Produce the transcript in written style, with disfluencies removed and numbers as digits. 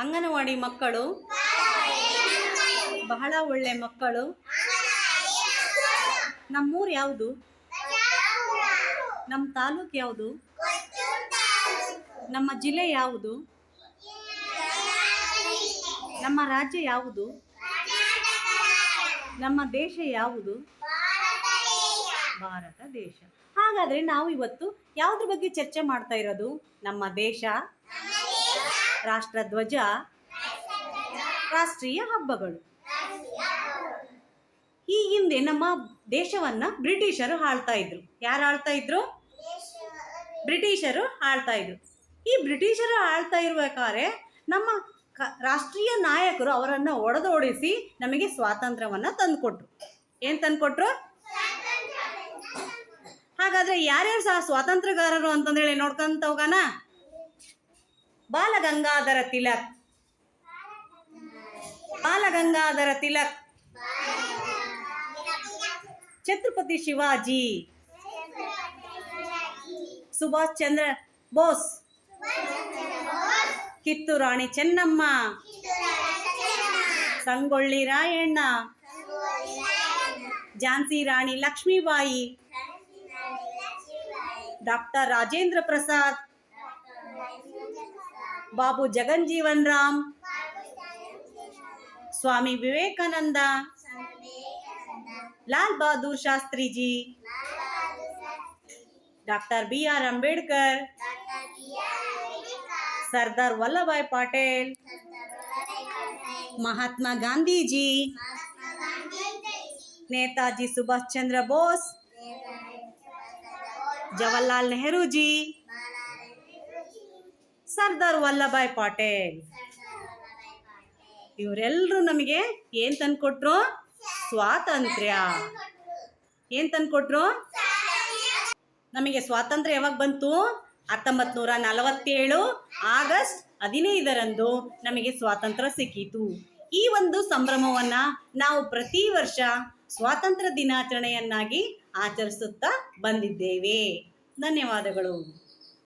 ಅಂಗನವಾಡಿ ಮಕ್ಕಳು ಬಹಳ ಒಳ್ಳೆ ಮಕ್ಕಳು. ನಮ್ಮೂರು ಯಾವುದು? ನಮ್ಮ ತಾಲೂಕು ಯಾವುದು? ನಮ್ಮ ಜಿಲ್ಲೆ ಯಾವುದು? ನಮ್ಮ ರಾಜ್ಯ ಯಾವುದು? ನಮ್ಮ ದೇಶ ಯಾವುದು? ಭಾರತ ದೇಶ. ಹಾಗಾದರೆ ನಾವು ಇವತ್ತು ಯಾವುದ್ರ ಬಗ್ಗೆ ಚರ್ಚೆ ಮಾಡ್ತಾ ಇರೋದು? ನಮ್ಮ ದೇಶ, ರಾಷ್ಟ್ರಧ್ವಜ, ರಾಷ್ಟ್ರೀಯ ಹಬ್ಬಗಳು. ಈ ಹಿಂದೆ ನಮ್ಮ ದೇಶವನ್ನ ಬ್ರಿಟಿಷರು ಆಳ್ತಾ ಇದ್ರು. ಯಾರು ಆಳ್ತಾ ಇದ್ರು? ಬ್ರಿಟಿಷರು ಆಳ್ತಾ ಇದ್ರು. ಈ ಬ್ರಿಟಿಷರು ಆಳ್ತಾ ಇರ್ಬೇಕಾದ್ರೆ ನಮ್ಮ ರಾಷ್ಟ್ರೀಯ ನಾಯಕರು ಅವರನ್ನು ಒಡೆದೋಡಿಸಿ ನಮಗೆ ಸ್ವಾತಂತ್ರ್ಯವನ್ನ ತಂದುಕೊಟ್ರು. ಏನ್ ತಂದುಕೊಟ್ರು? ಹಾಗಾದ್ರೆ ಯಾರ್ಯಾರು ಸಹ ಸ್ವಾತಂತ್ರ್ಯಗಾರರು ಅಂತಂದೇಳಿ ನೋಡ್ಕೊಂತ ಹೋಗೋಣ. Balagangadhara Tilak, Balagangadhara Tilak, Chhatrapati Shivaji, Subhash Chandra Bose, Kittur Rani Chennamma, Sangolli Rayanna, Jhansi Rani Lakshmibai, doctor Rajendra Prasad, Babu Jagjivan Ram, Swami Vivekananda, Lal Bahadur Shastri ji, doctor BR Ambedkar, Sardar Vallabhbhai Patel, Mahatma Gandhiji, Netaji Subhash Chandra Bose, Jawaharlal Nehru ji, Sardar Vallabhbhai Patel. ಇವರೆಲ್ಲರೂ ನಮಗೆ ಏನ್ ತಂದ್ಕೊಟ್ರು? ಸ್ವಾತಂತ್ರ್ಯ. ಏನ್ ತಂದ್ಕೊಟ್ರು? ನಮಗೆ ಸ್ವಾತಂತ್ರ್ಯ ಯಾವಾಗ ಬಂತು? 1947 ಆಗಸ್ಟ್ 15ರಂದು ನಮಗೆ ಸ್ವಾತಂತ್ರ್ಯ ಸಿಕ್ಕಿತು. ಈ ಒಂದು ಸಂಭ್ರಮವನ್ನ ನಾವು ಪ್ರತಿ ವರ್ಷ ಸ್ವಾತಂತ್ರ್ಯ ದಿನಾಚರಣೆಯನ್ನಾಗಿ ಆಚರಿಸುತ್ತಾ ಬಂದಿದ್ದೇವೆ. ಧನ್ಯವಾದಗಳು.